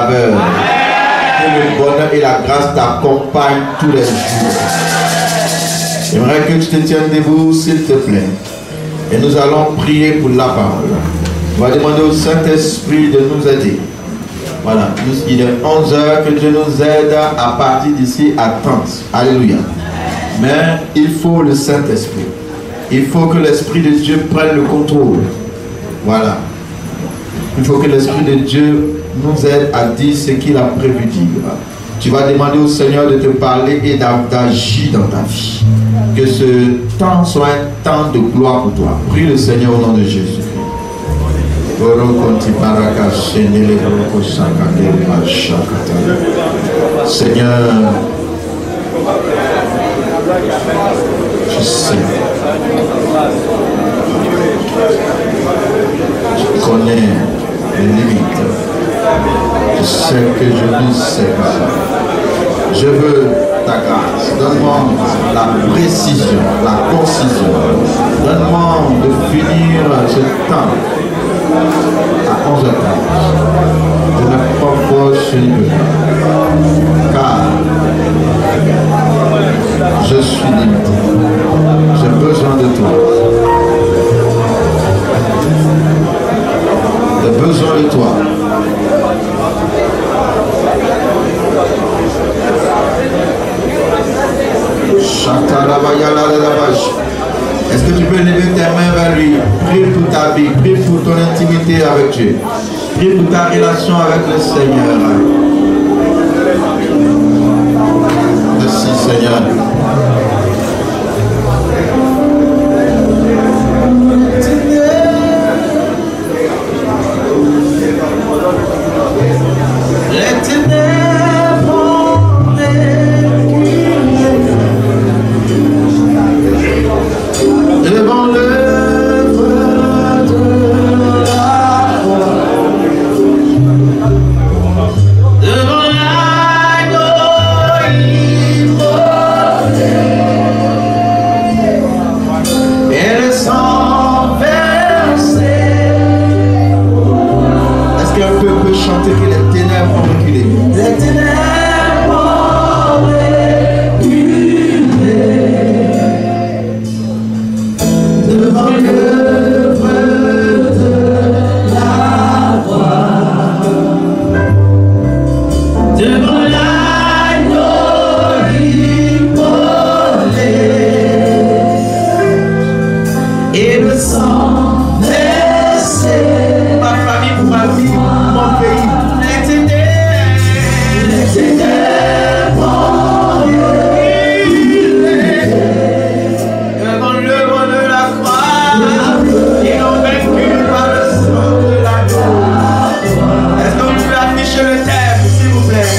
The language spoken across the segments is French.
faveur. Que le bonheur et la grâce t'accompagnent tous les jours. J'aimerais que tu te tiennes debout, s'il te plaît. Et nous allons prier pour la parole. On va demander au Saint-Esprit de nous aider. Voilà, il est 11h, que Dieu nous aide à partir d'ici à 30. Alléluia. Mais il faut le Saint-Esprit. Il faut que l'Esprit de Dieu prenne le contrôle. Voilà. Il faut que l'Esprit de Dieu nous aide à dire ce qu'il a prévu dire. Tu vas demander au Seigneur de te parler et d'agir dans ta vie. Que ce temps soit un temps de gloire pour toi. Prie le Seigneur au nom de Jésus. Seigneur, je sais. Je connais les limites. Je sais que je ne sais pas. Je veux ta grâce. Donne-moi la précision, la concision. Donne-moi de finir ce temps à 11h30. De ma propre Seigneur. Car je suis limité. J'ai besoin de toi. J'ai besoin de toi. Est-ce que tu peux lever tes mains vers lui? Prie pour ta vie, prie pour ton intimité avec Dieu. Prie pour ta relation avec le Seigneur. Merci Seigneur. Est-ce que vous pouvez afficher le thème, s'il vous plaît?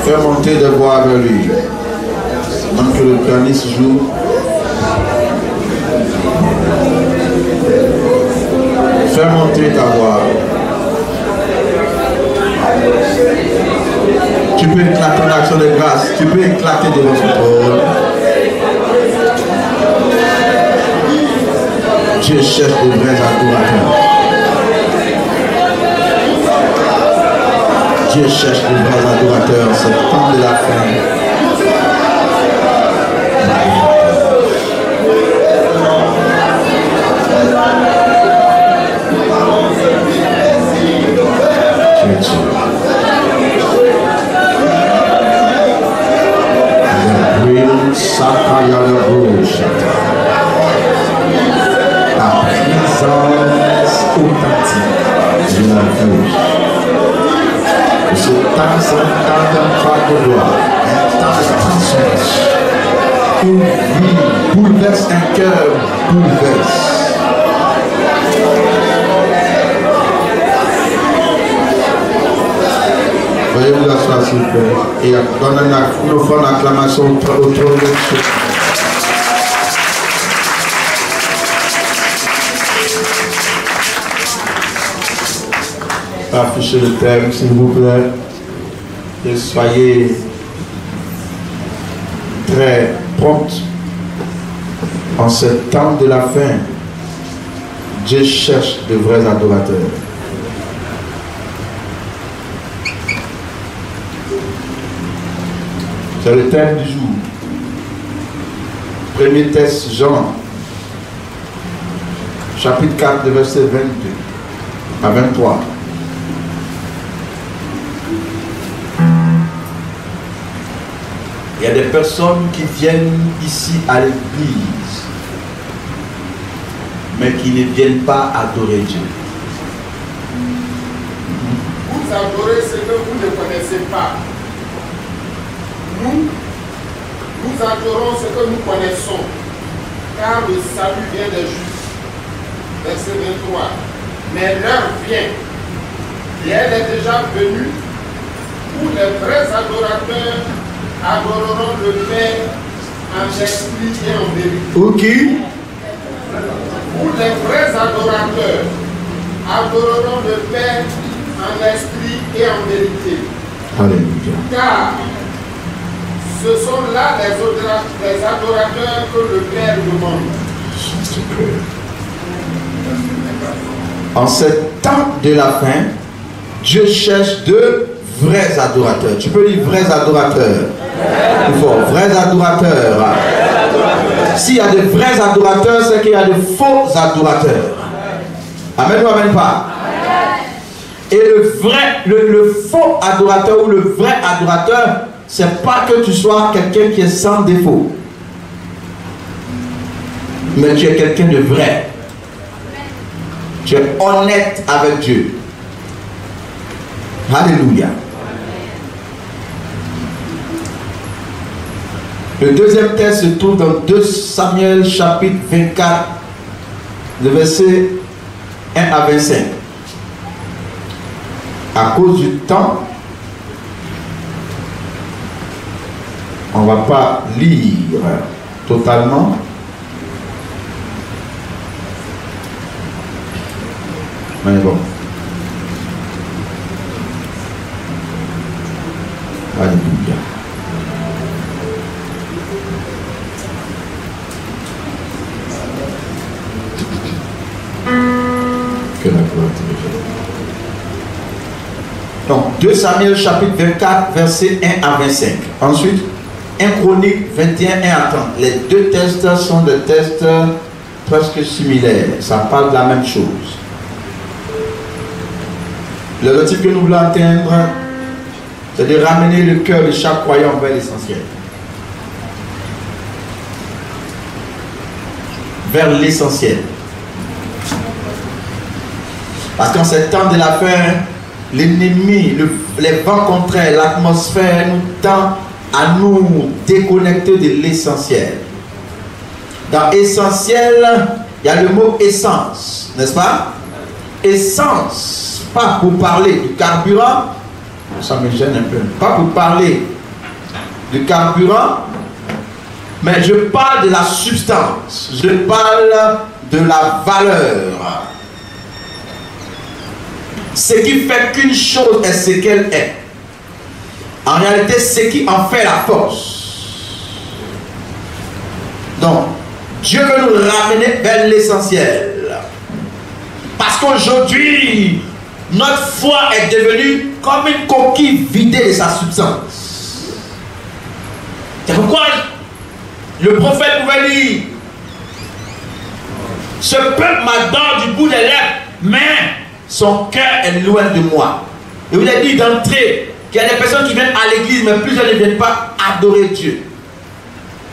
Fais monter des voix vers lui. Même que le pianiste joue. Fais monter ta voix. Tu peux éclater en action de grâce. Tu peux éclater devant son trône. Dieu cherche de vrais adorateurs. Dieu cherche de vrais adorateurs. C'est le temps de la fin. La présence authentique de la vie. Ce temps, c'est un temps d'un pas de gloire, un temps de transformation. Une vie bouleverse, un cœur bouleverse. Veuillez vous asseoir s'il vous plaît et donner une offrande d'acclamation au trône de Dieu. Affichez le thème s'il vous plaît et soyez très prompts en ce temps de la fin. Dieu cherche de vrais adorateurs. C'est le thème du jour. Premier texte, Jean, chapitre 4, verset 22 à 23. Il y a des personnes qui viennent ici à l'église, mais qui ne viennent pas adorer Dieu. Vous adorez ce que vous ne connaissez pas. Nous adorons ce que nous connaissons, car le salut vient des justes. Verset 23. Mais l'heure vient, et elle est déjà venue, où les vrais adorateurs adoreront le Père en esprit et en vérité. Ok. Où les vrais adorateurs adoreront le Père en esprit et en vérité. Alléluia. Car ce sont là les adorateurs que le Père demande. En ce temps de la fin, Dieu cherche de vrais adorateurs. Tu peux dire vrais adorateurs. Plus fort, vrais adorateurs. S'il y a de vrais adorateurs, c'est qu'il y a de faux adorateurs. Amen ou amen pas? Et le faux adorateur ou le vrai adorateur, c'est pas que tu sois quelqu'un qui est sans défaut, mais tu es quelqu'un de vrai. Tu es honnête avec Dieu. Alléluia. Le deuxième texte se trouve dans 2 Samuel chapitre 24, le verset 1 à 25. À cause du temps, on ne va pas lire totalement. Mais bon. Alléluia. Que la gloire te revienne. Donc, 2 Samuel chapitre 24, verset 1 à 25. Ensuite, 1 Chronique 21, 1 à 30. Les deux textes sont des textes presque similaires. Ça parle de la même chose. L'objectif que nous voulons atteindre, c'est de ramener le cœur de chaque croyant vers l'essentiel. Vers l'essentiel. Parce qu'en ce temps de la fin, l'ennemi, les vents contraires, l'atmosphère nous tend à nous déconnecter de l'essentiel. Dans essentiel, il y a le mot essence, n'est-ce pas? Essence, pas pour parler du carburant, ça me gêne un peu, pas pour parler de carburant, mais je parle de la substance, je parle de la valeur. Ce qui fait qu'une chose est ce qu'elle est. En réalité, ce qui en fait la force. Donc, Dieu veut nous ramener vers l'essentiel. Parce qu'aujourd'hui, notre foi est devenue comme une coquille vidée de sa substance. C'est pourquoi le prophète pouvait dire: ce peuple m'adore du bout des lèvres, mais son cœur est loin de moi. Et vous avez dit d'entrer qu'il y a des personnes qui viennent à l'église, mais plusieurs ne viennent pas adorer Dieu.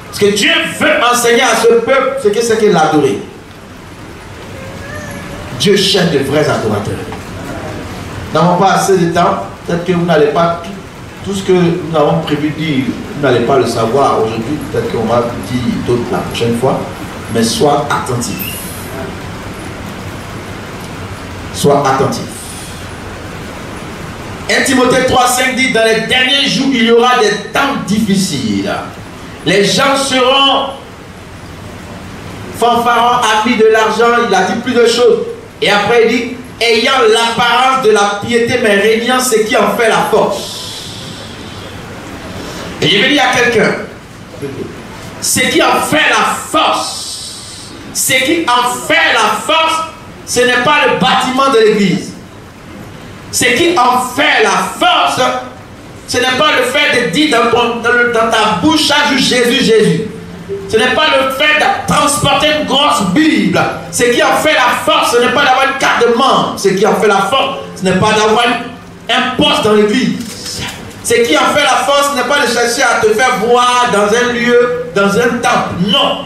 Parce que Dieu veut enseigner à ce peuple ce que c'est que l'adorer. Dieu cherche de vrais adorateurs. Nous n'avons pas assez de temps. Peut-être que vous n'allez pas tout ce que nous avons prévu de dire, vous n'allez pas le savoir aujourd'hui. Peut-être qu'on va dire d'autres la prochaine fois. Mais sois attentif. Sois attentif. 1 Timothée 3,5 dit: dans les derniers jours, il y aura des temps difficiles. Les gens seront fanfarons, amis de l'argent. Il a dit plus de choses. Et après, il dit: ayant l'apparence de la piété, mais régnant ce qui en fait la force. Et je vais dire à quelqu'un: ce qui en fait la force, ce qui en fait la force, ce n'est pas le bâtiment de l'église. Ce qui en fait la force, ce n'est pas le fait de dire dans ta bouche chaque jour Jésus, Jésus. Ce n'est pas le fait de transporter une grosse Bible. Ce qui en fait la force, ce n'est pas d'avoir une carte de membre. Ce qui en fait la force, ce n'est pas d'avoir un poste dans l'église. Ce qui en fait la force, ce n'est pas de chercher à te faire voir dans un lieu, dans un temple. Non.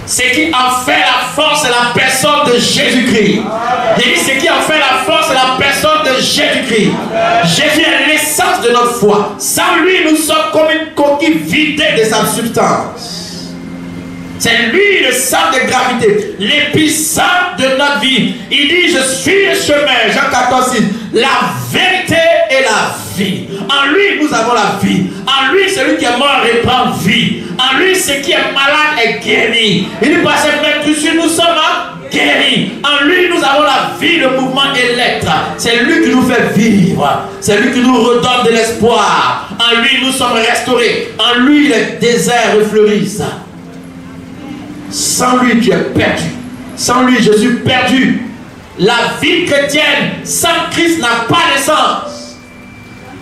Ce qui en fait la force, c'est la personne de Jésus-Christ. Et ce qui en fait la force, c'est la personne de Jésus-Christ. Jésus est l'essence de notre foi. Sans lui, nous sommes comme une coquille vidée de sa substance. C'est lui le centre de gravité, l'épicentre de notre vie. Il dit: je suis le chemin, Jean 14,6, la vérité et la vie. En lui, nous avons la vie. En lui, celui qui est mort reprend vie. En lui, ce qui est malade est guéri. Il dit: parce que même dessus, nous sommes guéris. En lui, nous avons la vie, le mouvement et l'être. C'est lui qui nous fait vivre. C'est lui qui nous redonne de l'espoir. En lui, nous sommes restaurés. En lui, les déserts refleurissent. Sans lui, tu es perdu. Sans lui, je suis perdu. La vie chrétienne sans Christ n'a pas de sens.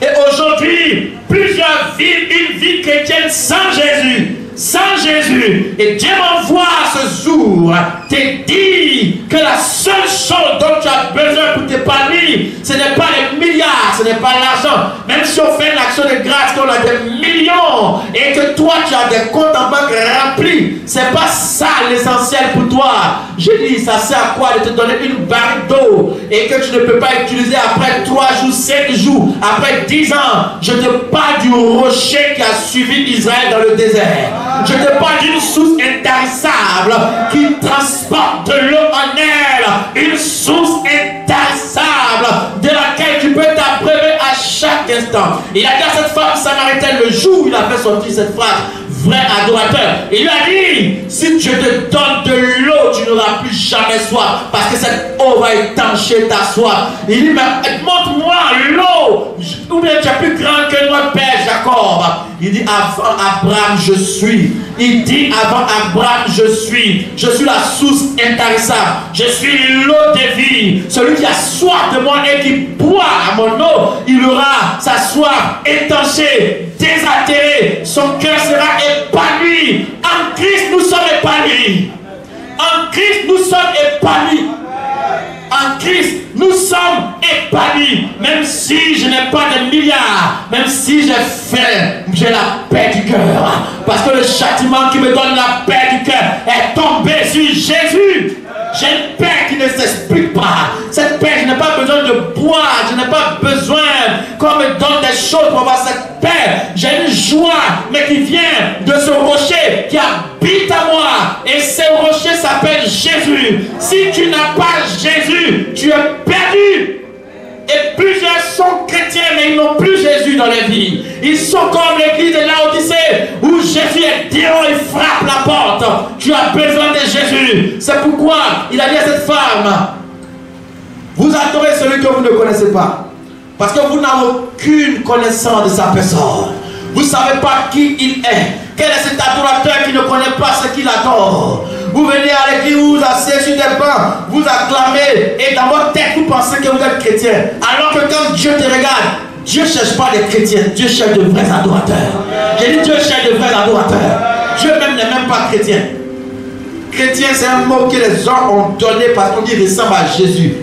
Et aujourd'hui, plusieurs vivent une vie chrétienne sans Jésus. Sans Jésus. Et Dieu m'envoie ce jour te dire que la seule chose dont tu as besoin pour t'épanouir, ce n'est pas les milliards, ce n'est pas l'argent. Même si on fait une action de grâce, qu'on a des millions et que toi tu as des comptes en banque remplis, c'est pas ça l'essentiel pour toi. Je dis, ça sert à quoi de te donner une barre d'eau et que tu ne peux pas utiliser après 3 jours, 7 jours, après 10 ans. Je te parle du rocher qui a suivi Israël dans le désert. Je te parle d'une source intarissable qui transporte de l'eau en elle. Une source intarissable de laquelle tu peux t'abreuver à chaque instant. Il a dit à cette femme samaritaine le jour où il a fait sortir cette phrase: vrai adorateur. Il lui a dit: si je te donne de l'eau, tu n'auras plus jamais soif, parce que cette eau va étancher ta soif. Il dit: mais montre-moi l'eau. Ou bien tu es plus grand que notre père Jacob. Il dit: avant Abraham je suis. Il dit: avant Abraham je suis. Je suis la source intarissable. Je suis l'eau de vie. Celui qui a soif de moi et qui boit à mon eau, il aura sa soif étanchée, désaltérée. Son cœur sera épanoui. En Christ nous sommes épanouis. En Christ nous sommes épanouis. En Christ nous sommes épanouis. Même si je n'ai pas de milliards, même si j'ai faim, j'ai la paix du cœur. Parce que le châtiment qui me donne la paix du cœur est tombé sur Jésus. J'ai une paix qui ne s'explique pas. Cette paix, je n'ai pas besoin de boire. Je n'ai pas besoin qu'on me donne des choses pour avoir cette paix. J'ai une joie, mais qui vient de ce rocher qui habite à moi. Et ce rocher s'appelle Jésus. Si tu n'as pas Jésus, tu es perdu. Et plusieurs sont chrétiens, mais ils n'ont plus Jésus dans leur vie. Ils sont comme l'église de Laodicée où Jésus est dehors, il frappe la porte. Tu as besoin de Jésus. C'est pourquoi il a dit à cette femme, vous adorez celui que vous ne connaissez pas. Parce que vous n'avez aucune connaissance de sa personne. Vous ne savez pas qui il est. Quel est cet adorateur qui ne connaît pas ce qu'il adore? Vous venez à l'église, vous vous asseyez sur des bancs, vous acclamez, et dans votre tête, vous pensez que vous êtes chrétien. Alors que quand Dieu te regarde, Dieu ne cherche pas des chrétiens, Dieu cherche de vrais adorateurs. J'ai dit Dieu cherche de vrais adorateurs. Dieu même n'est même pas chrétien. Chrétien, c'est un mot que les gens ont donné parce qu'on dit qu'il ressemble à Jésus.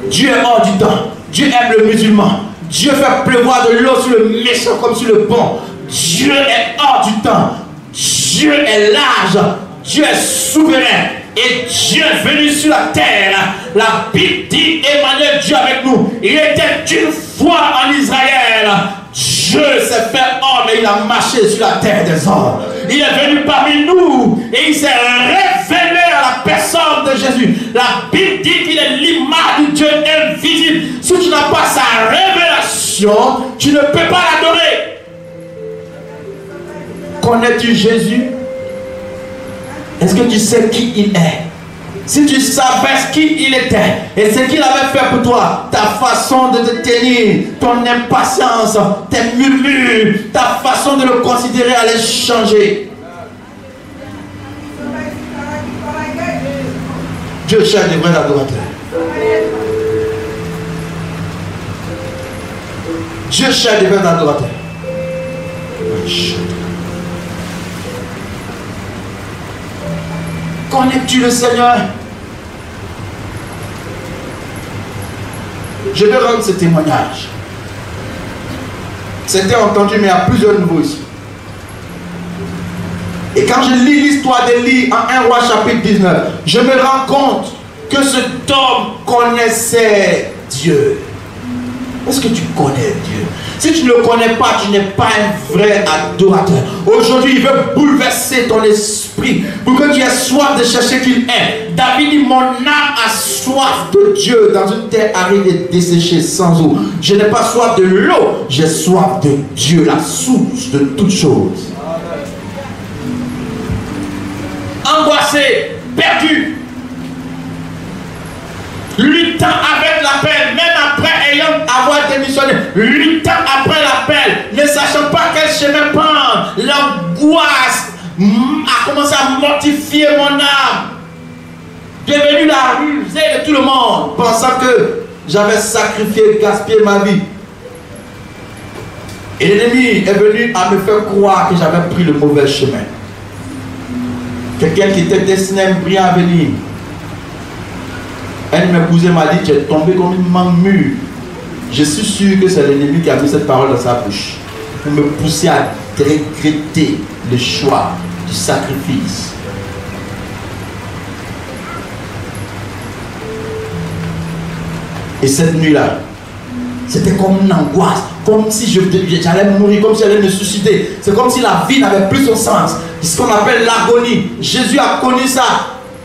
Dieu est hors du temps. Dieu aime le musulman. Dieu fait pleuvoir de l'eau sur le méchant comme sur le bon. Dieu est hors du temps. Dieu est large. Dieu est souverain. Et Dieu est venu sur la terre. La Bible dit Emmanuel, Dieu avec nous. Il était une fois en Israël. Dieu s'est fait homme et il a marché sur la terre des hommes. Il est venu parmi nous et il s'est révélé à la personne de Jésus. La Bible dit qu'il est l'image du Dieu invisible. Si tu n'as pas sa révélation, tu ne peux pas l'adorer. Connais-tu Jésus? Est-ce que tu sais qui il est? Si tu savais qui il était et ce qu'il avait fait pour toi, ta façon de te tenir, ton impatience, tes murmures, ta façon de le considérer allait changer. Dieu cherche des vrais adorateurs. Dieu cherche des vrais adorateurs. Connais-tu le Seigneur? Je vais rendre ce témoignage. C'était entendu, mais il y a plusieurs niveaux ici. Et quand je lis l'histoire d'Élie en 1 Roi chapitre 19, je me rends compte que cet homme connaissait Dieu. Est-ce que tu connais Dieu? Si tu ne le connais pas, tu n'es pas un vrai adorateur. Aujourd'hui, il veut bouleverser ton esprit pour que tu aies soif de chercher qui il est. David dit, mon âme a soif de Dieu dans une terre aride et desséchée sans eau. Je n'ai pas soif de l'eau, j'ai soif de Dieu, la source de toutes choses. Angoissé, perdu, luttant avec l'appel, même après ayant avoir démissionné, luttant après l'appel, ne sachant pas quel chemin prendre, l'angoisse a commencé à mortifier mon âme, devenu la rusée de tout le monde, pensant que j'avais sacrifié, gaspillé ma vie. Et l'ennemi est venu à me faire croire que j'avais pris le mauvais chemin. Quelqu'un qui était destiné à un brillant avenir. Un de mes cousins m'a dit, tu es tombé comme une mangue mûre. Je suis sûr que c'est l'ennemi qui a mis cette parole dans sa bouche pour me pousser à regretter le choix du sacrifice. Et cette nuit-là, c'était comme une angoisse, comme si j'allais mourir, comme si j'allais me suicider. C'est comme si la vie n'avait plus son sens. C'est ce qu'on appelle l'agonie. Jésus a connu ça.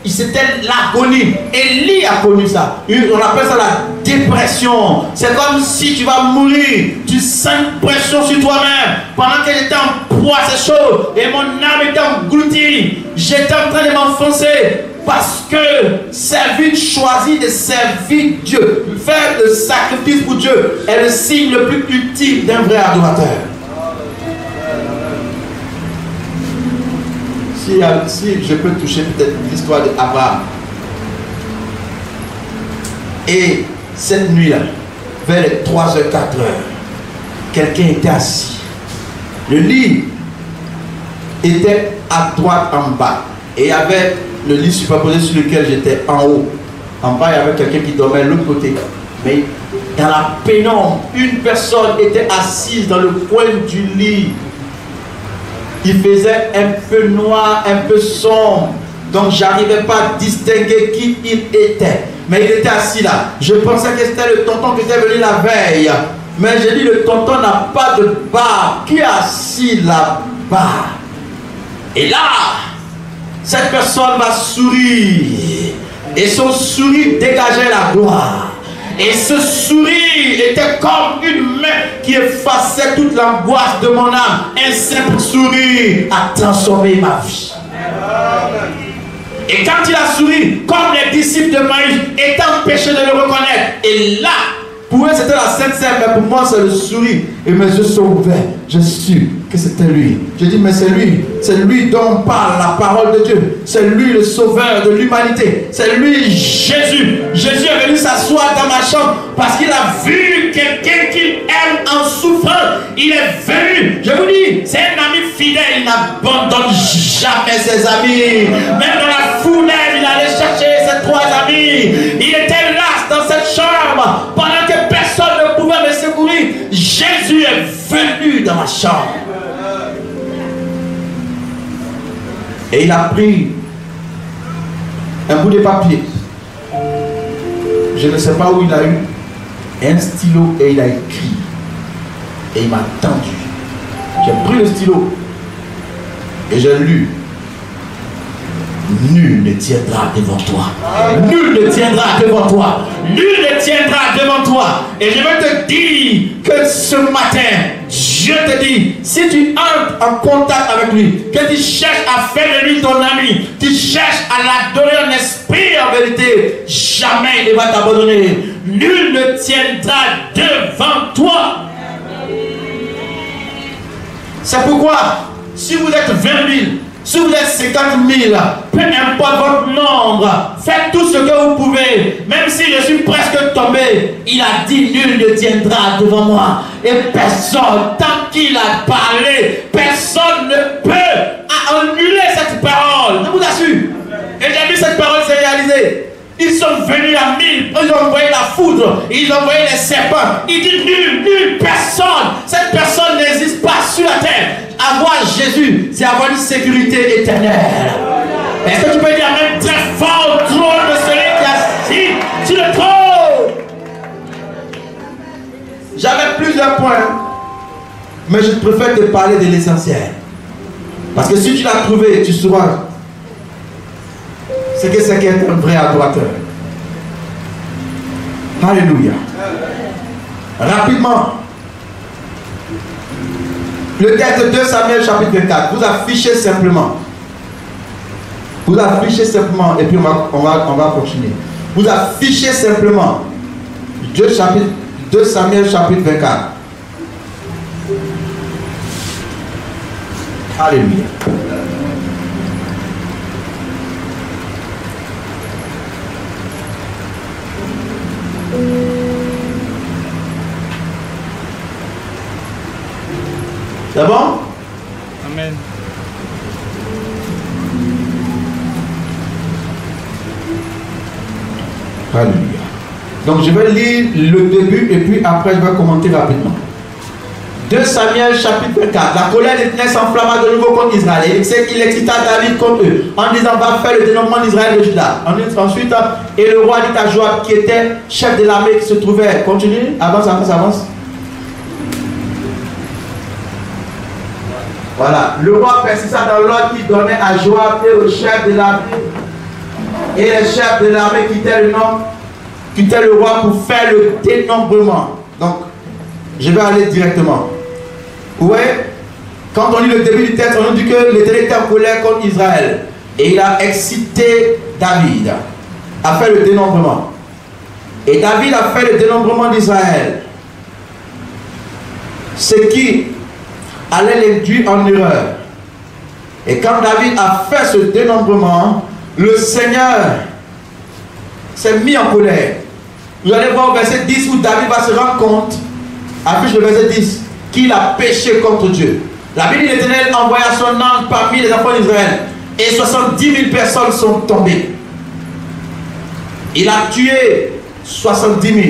C'était l'agonie. Élie a connu ça. On appelle ça la dépression. C'est comme si tu vas mourir. Tu sens une pression sur toi-même. Pendant que j'étais en proie à ces choses et mon âme était engloutie, j'étais en train de m'enfoncer. Parce que servir, choisir de servir Dieu, faire le sacrifice pour Dieu est le signe le plus ultime d'un vrai adorateur. Si je peux toucher peut-être l'histoire d'Abraham. Et cette nuit-là, vers les 3h, 4h, quelqu'un était assis. Le lit était à droite en bas. Et il y avait le lit superposé sur lequel j'étais en haut. En bas, il y avait quelqu'un qui dormait de l'autre côté. Mais dans la pénombre, une personne était assise dans le coin du lit. Il faisait un peu noir, un peu sombre. Donc, je n'arrivais pas à distinguer qui il était. Mais il était assis là. Je pensais que c'était le tonton qui était venu la veille. Mais j'ai dit, le tonton n'a pas de barbe. Qui est assis là-bas? Et là, cette personne va sourire. Et son sourire dégageait la gloire. Et ce sourire était comme une main qui effaçait toute l'angoisse de mon âme. Un simple sourire a transformé ma vie. Et quand il a souri, comme les disciples de Maïs étaient empêchés de le reconnaître. Et là, pour eux c'était la Sainte Seine, mais pour moi c'est le sourire. Et mes yeux sont ouverts. Je suis que c'était lui. Je dis, mais c'est lui dont on parle la parole de Dieu. C'est lui le sauveur de l'humanité. C'est lui Jésus. Jésus est venu s'asseoir dans ma chambre parce qu'il a vu quelqu'un qu'il aime en souffrance. Il est venu. Je vous dis, c'est un ami fidèle. Il n'abandonne jamais ses amis. Même dans la fournaise, il allait chercher ses 3 amis. Il était là dans cette chambre pendant que personne ne pouvait me secourir. Jésus est venu dans ma chambre. Et il a pris un bout de papier. Je ne sais pas où il a eu un stylo et il a écrit. Et il m'a tendu. J'ai pris le stylo et j'ai lu. Nul ne tiendra devant toi. Nul ne tiendra devant toi. Nul ne tiendra devant toi. Et je veux te dire que ce matin, Dieu te dit, si tu entres en contact avec lui, que tu cherches à faire de lui ton ami, tu cherches à l'adorer en esprit en vérité, jamais il ne va t'abandonner. Nul ne tiendra devant toi. C'est pourquoi, si vous êtes 20 000, si vous êtes 50 000, peu importe votre nombre, faites tout ce que vous pouvez. Même si je suis presque tombé, il a dit nul ne tiendra devant moi. Et personne, tant qu'il a parlé, personne ne peut annuler cette parole. Je vous assure. Et j'ai vu cette parole se réaliser. Ils sont venus à 1000, ils ont envoyé la foudre, ils ont envoyé les serpents. Il dit nul, personne. Cette personne n'existe pas sur la terre. Avoir Jésus, c'est avoir une sécurité éternelle. Est-ce que tu peux dire même très fort au trône de celui qui est assis sur le trône? J'avais plusieurs points, mais je préfère te parler de l'essentiel. Parce que si tu l'as trouvé, tu sauras ce que c'est qu'être un vrai adorateur. Alléluia. Rapidement. Le texte de 2 Samuel chapitre 24. Vous affichez simplement. Vous affichez simplement. Et puis on va continuer. Vous affichez simplement. 2 Samuel chapitre 24. Alléluia. C'est bon? Amen. Alléluia. Donc je vais lire le début et puis après je vais commenter rapidement. 2 Samuel chapitre 24. La colère d'Éternel s'enflamma de nouveau contre Israël. Et c'est qu'il excita David contre eux en disant va faire le dénombrement d'Israël et de Juda. Ensuite, et le roi dit à Joab qui était chef de l'armée qui se trouvait. Continue, avance. Voilà, le roi persista dans l'ordre qu'il donnait à Joab et au chef de l'armée. Et les chefs de l'armée quittaient le roi pour faire le dénombrement. Donc, je vais aller directement. Ouais, quand on lit le début du texte, on nous dit que l'Éternel était en colère contre Israël. Et il a excité David à faire le dénombrement. Et David a fait le dénombrement d'Israël. Ce qui allait l'induire en erreur. Et quand David a fait ce dénombrement, le Seigneur s'est mis en colère. Vous allez voir au verset 10 où David va se rendre compte, affiche le verset 10, qu'il a péché contre Dieu. La Bible de l'Éternel envoya son ange parmi les enfants d'Israël et 70 000 personnes sont tombées. Il a tué 70 000.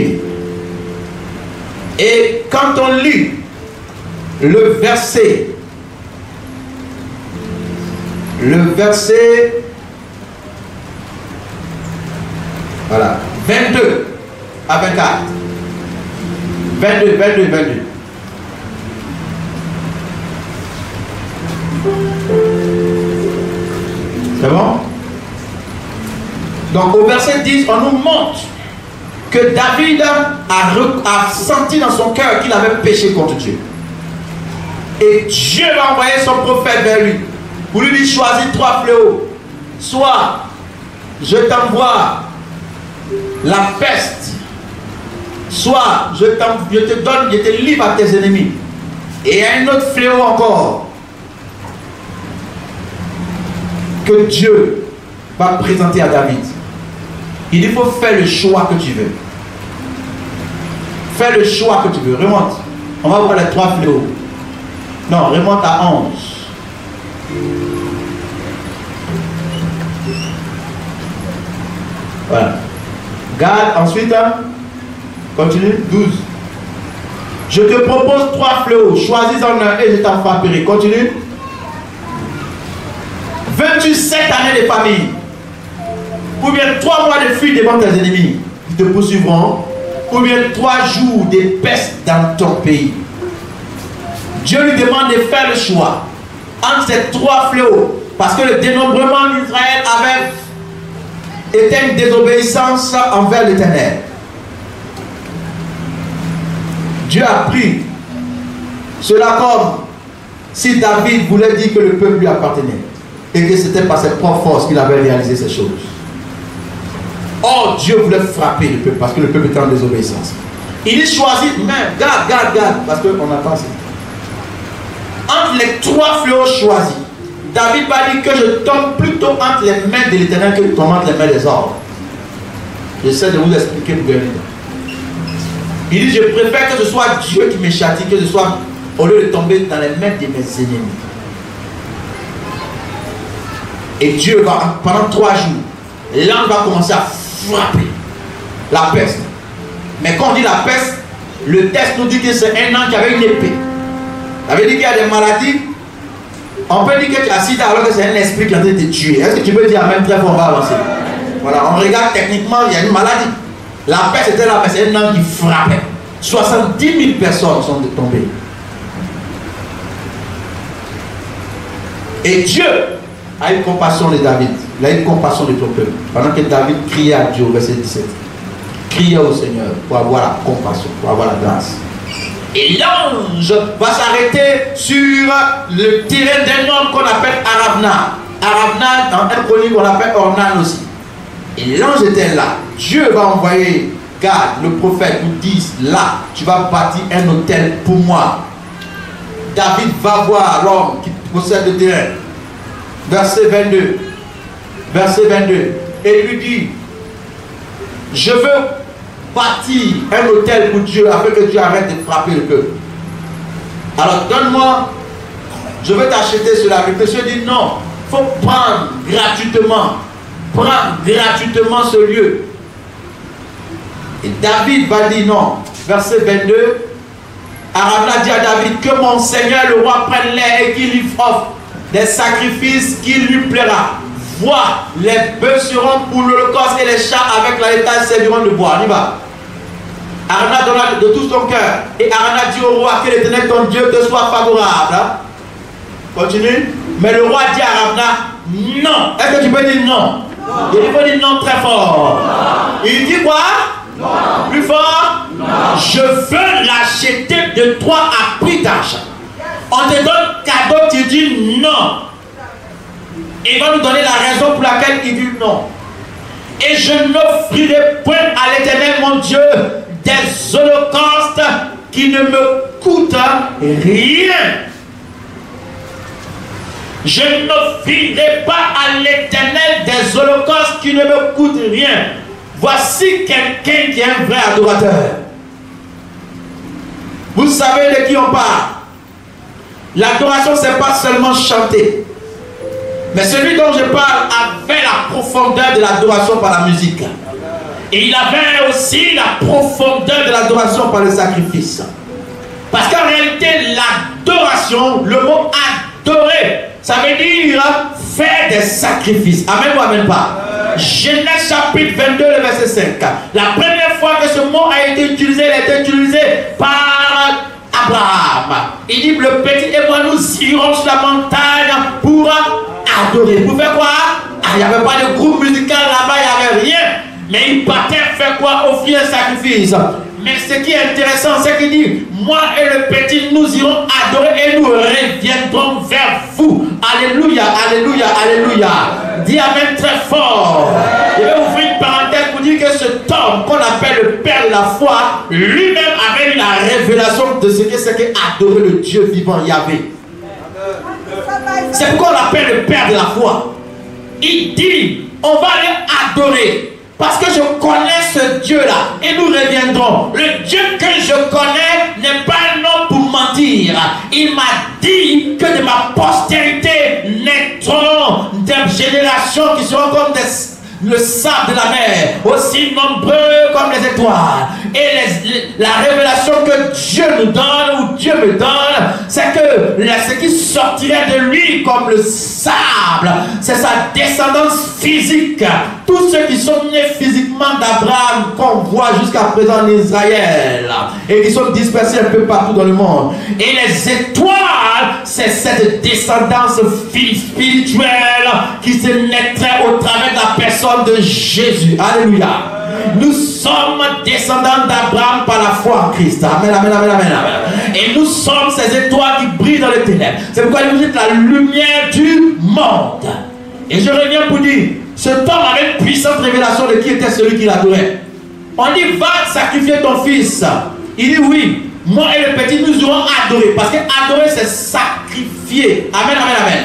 Et quand on lit le verset 22 à 24. 22. C'est bon? Donc au verset 10, on nous montre que David a senti dans son cœur qu'il avait péché contre Dieu. Et Dieu va envoyer son prophète vers lui pour lui dire: choisis 3 fléaux. Soit je t'envoie la peste, soit je te livre à tes ennemis. Et il y a un autre fléau encore que Dieu va présenter à David. Il dit: il faut faire le choix que tu veux. Fais le choix que tu veux. Remonte. On va voir les 3 fléaux. Non, remonte à 11. Voilà. Garde ensuite. Continue. 12. Je te propose 3 fléaux. Choisis-en un et je t'en frapperai. Continue. 27 années de famille. Ou bien 3 mois de fuite devant tes ennemis qui te poursuivront. Ou bien 3 jours de peste dans ton pays. Dieu lui demande de faire le choix entre ces 3 fléaux. Parce que le dénombrement d'Israël avait été une désobéissance envers l'Éternel. Dieu a pris cela comme si David voulait dire que le peuple lui appartenait et que c'était par ses propres forces qu'il avait réalisé ces choses. Or, Dieu voulait frapper le peuple parce que le peuple était en désobéissance. Il dit: choisis, mais garde, parce qu'on n'a pas assez. Entre les 3 fléaux choisis, David va dire que je tombe plutôt entre les mains de l'Éternel que je tombe entre les mains des hommes. J'essaie de vous expliquer pour gagner. Il dit: je préfère que ce soit Dieu qui me châtie, que ce soit au lieu de tomber dans les mains de mes ennemis. Et Dieu va, pendant 3 jours, l'ange va commencer à frapper la peste. Mais quand on dit la peste, le texte nous dit que c'est un ange qui avait une épée. Ça veut dire qu'il y a des maladies. On peut dire que tu as sida alors que c'est un esprit qui est en train de te tuer. Est-ce que tu peux dire Amen? Très fort, on va avancer. Voilà, on regarde techniquement, il y a une maladie. La peste était là, mais c'est un ange qui frappait. 70 000 personnes sont tombées. Et Dieu a eu compassion de David. Il a eu compassion de ton peuple. Pendant que David criait à Dieu, verset 17. Criait au Seigneur pour avoir la compassion, pour avoir la grâce. Et l'ange va s'arrêter sur le terrain d'un homme qu'on appelle Aravna. Aravna, dans un chronique, on l'appelle Ornan aussi. Et l'ange était là. Dieu va envoyer Gad, le prophète, nous dit: là, tu vas bâtir un hôtel pour moi. David va voir l'homme qui possède le terrain. Verset 22. Verset 22. Et il lui dit: je veux bâtir un hôtel pour Dieu afin que Dieu arrête de frapper le peuple. Alors donne-moi, je veux t'acheter cela. Le monsieur dit: non, il faut prendre gratuitement. Prendre gratuitement ce lieu. Et David va dire non. Verset 22. Aravna dit à David: que mon Seigneur le roi prenne l'air et qu'il lui offre des sacrifices qui lui plaira. Vois, les bœufs seront pour l'holocauste et les chats avec la laitaille serviront de bois. On y va. Aravna donna de tout son cœur. Et Aravna dit au roi: que l'Éternel ton Dieu te soit favorable. Continue. Mais le roi dit à Aravna: non. Est-ce que tu peux dire non? Il faut dire non très fort. Non. Il dit quoi? Non. Plus fort? Non. Je veux l'acheter de toi à prix d'argent. On te donne cadeau, tu dis non. Il va nous donner la raison pour laquelle il dit non. Et je n'offrirai point à l'Éternel mon Dieu des holocaustes qui ne me coûtent rien. Je n'offrirai pas à l'Éternel des holocaustes qui ne me coûtent rien. Voici quelqu'un qui est un vrai adorateur. Vous savez de qui on parle. L'adoration, ce n'est pas seulement chanter. Mais celui dont je parle avait la profondeur de l'adoration par la musique. Et il avait aussi la profondeur de l'adoration par le sacrifice. Parce qu'en réalité, l'adoration, le mot adorer, ça veut dire faire des sacrifices. Amen ou amen pas? Genèse chapitre 22, le verset 5. La première fois que ce mot a été utilisé, il a été utilisé par Abraham. Il dit: le petit et moi nous irons sur la montagne pour adorer. Pour faire quoi? Il n'y avait pas de groupe musical là-bas, il n'y avait rien. Mais il partait faire quoi? Offrir un sacrifice. Mais ce qui est intéressant, c'est qu'il dit, moi et le petit, nous irons adorer et nous reviendrons vers vous. Alléluia, alléluia, alléluia. Dis amen très fort. Je vais ouvrir une parenthèse pour dire que cet homme qu'on appelle le père de la foi, lui-même avait eu la révélation de ce que c'est qu'adorer le Dieu vivant Yahvé. C'est pourquoi on l'appelle le père de la foi. Il dit, on va aller adorer. Parce que je connais ce Dieu-là et nous reviendrons. Le Dieu que je connais n'est pas un homme pour mentir. Il m'a dit que de ma postérité naîtront des générations qui seront comme le sable de la mer, aussi nombreux comme les étoiles. Et la révélation que Dieu nous donne, ou Dieu me donne, c'est que ce qui sortirait de lui comme le sable, c'est sa descendance physique. Tous ceux qui sont nés physiquement d'Abraham, qu'on voit jusqu'à présent en Israël, et qui sont dispersés un peu partout dans le monde. Et les étoiles, c'est cette descendance spirituelle qui se naîtrait au travers de la personne de Jésus. Alléluia. Nous sommes descendants d'Abraham par la foi en Christ. Amen, amen, amen, amen, amen. Et nous sommes ces étoiles qui brillent dans les ténèbres. C'est pourquoi il nous dit la lumière du monde. Et je reviens pour dire, cet homme avait une puissante révélation de qui était celui qui l'adorait. On dit, va sacrifier ton fils. Il dit, oui, moi et le petit, nous irons adorer. Parce que adorer, c'est sacrifier. Amen, amen, amen.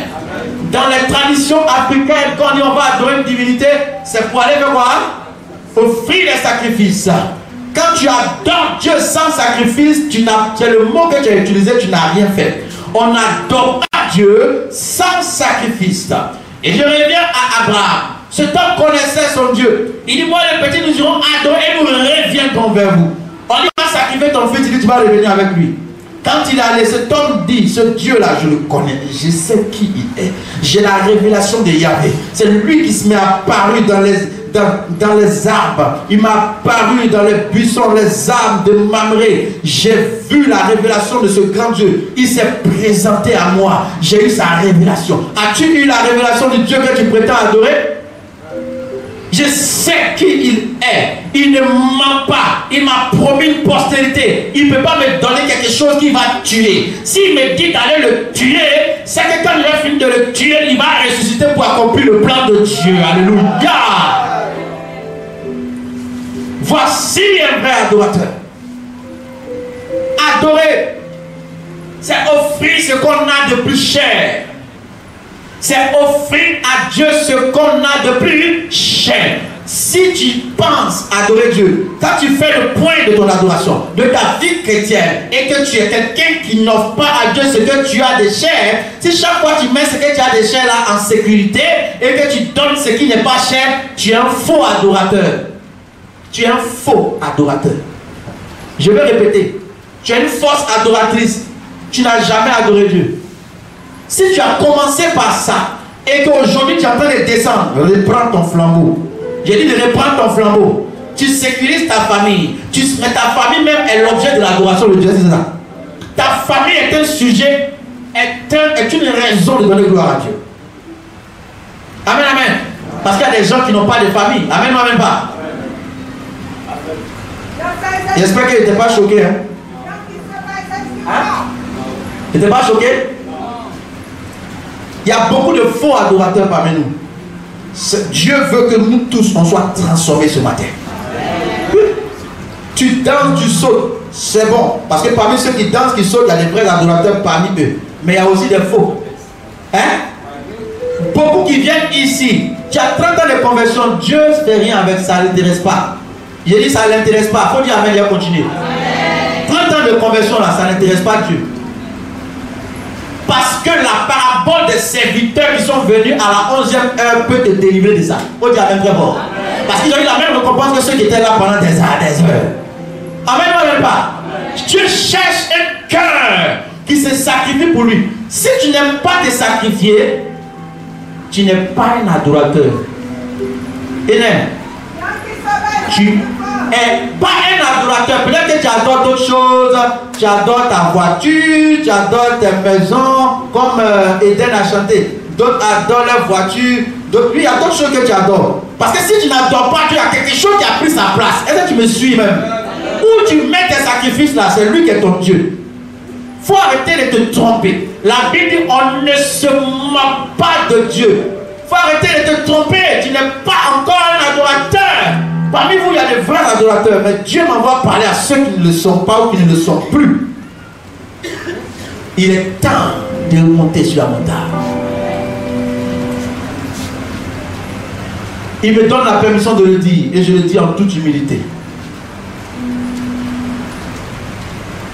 Dans les traditions africaines, quand on dit on va adorer une divinité, c'est pour aller faire quoi? Offrir des sacrifices. Quand tu adores Dieu sans sacrifice, c'est le mot que tu as utilisé, tu n'as rien fait. On adore Dieu sans sacrifice. Et je reviens à Abraham. Cet homme connaissait son Dieu. Il dit, moi les petits, nous irons adorer et nous reviendrons vers vous. On dit, va sacrifier ton fils, il dit, tu vas revenir avec lui. Quand il est allé, cet homme dit, ce Dieu-là, je le connais, je sais qui il est. J'ai la révélation de Yahvé. C'est lui qui se m'est apparu dans les arbres. Il m'a apparu dans les buissons, les arbres de Mamré. J'ai vu la révélation de ce grand Dieu. Il s'est présenté à moi. J'ai eu sa révélation. As-tu eu la révélation du Dieu que tu prétends adorer? Je sais qui il est. Il ne ment pas. Il m'a promis une postérité. Il ne peut pas me donner quelque chose qui va tuer. S'il me dit d'aller le tuer, c'est que quand il va finir de le tuer, il va ressusciter pour accomplir le plan de Dieu. Alléluia. Voici un vrai adorateur. Adorer, c'est offrir ce qu'on a de plus cher. C'est offrir à Dieu ce qu'on a de plus cher. Si tu penses adorer Dieu, quand tu fais le point de ton adoration, de ta vie chrétienne, et que tu es quelqu'un qui n'offre pas à Dieu ce que tu as de cher, si chaque fois tu mets ce que tu as de cher là en sécurité, et que tu donnes ce qui n'est pas cher, tu es un faux adorateur. Tu es un faux adorateur. Je vais répéter. Tu es une fausse adoratrice. Tu n'as jamais adoré Dieu. Si tu as commencé par ça et qu'aujourd'hui tu es en train de descendre, reprends ton flambeau. J'ai dit de reprendre ton flambeau. Tu sécurises ta famille. Mais ta famille même est l'objet de l'adoration de Dieu. C'est ça. Ta famille est un sujet, est une raison de donner gloire à Dieu. Amen, amen. Parce qu'il y a des gens qui n'ont pas de famille. Amen, amen, pas. J'espère qu'il n'était pas choqué. Hein? Il n'était pas choqué? Il y a beaucoup de faux adorateurs parmi nous. Dieu veut que nous tous on soit transformés ce matin. Tu danses, tu sautes, c'est bon. Parce que parmi ceux qui dansent, qui sautent, il y a des vrais adorateurs parmi eux. Mais il y a aussi des faux. Hein? Beaucoup qui viennent ici. Tu as 30 ans de conversion, Dieu ne fait rien avec ça, ça ne l'intéresse pas. J'ai dit ça ne l'intéresse pas. Il faut dire amen, il va continuer. 30 ans de conversion là, ça n'intéresse pas Dieu. Parce que la parabole des serviteurs qui sont venus à la 11e heure peut te délivrer de ça. Il faut dire amen très fort. Parce qu'ils ont eu la même récompense que ceux qui étaient là pendant des heures, des heures. Amen, amen pas. Dieu cherche un cœur qui se sacrifie pour lui. Si tu n'aimes pas te sacrifier, tu n'es pas un adorateur. Amen. Tu n'es pas un adorateur. Peut-être que tu adores d'autres choses. Tu adores ta voiture, tu adores tes maisons, comme Eden a chanté. D'autres adorent leur voiture. Lui, il y a d'autres choses que tu adores. Parce que si tu n'adores pas Dieu, il y a quelque chose qui a pris sa place. Est-ce que tu me suis même? Où tu mets tes sacrifices là, c'est lui qui est ton Dieu. Il faut arrêter de te tromper. La Bible dit on ne se moque pas de Dieu. Il faut arrêter de te tromper. Tu n'es pas encore un adorateur. Parmi vous, il y a des vrais adorateurs. Mais Dieu m'envoie parler à ceux qui ne le sont pas ou qui ne le sont plus. Il est temps de remonter sur la montagne. Il me donne la permission de le dire. Et je le dis en toute humilité.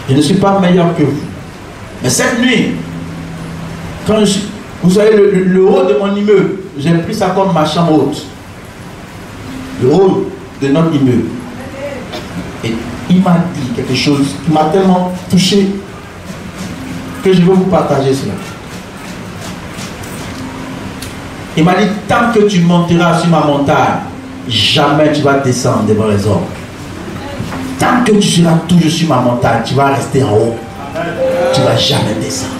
Je ne suis pas meilleur que vous. Mais cette nuit, quand vous savez, le haut de mon immeuble, j'ai pris ça comme ma chambre haute. Le haut de notre immeuble. Et il m'a dit quelque chose qui m'a tellement touché que je veux vous partager cela. Il m'a dit, tant que tu monteras sur ma montagne, jamais tu vas descendre devant les hommes. Tant que tu seras toujours sur ma montagne, tu vas rester en haut. Tu ne vas jamais descendre.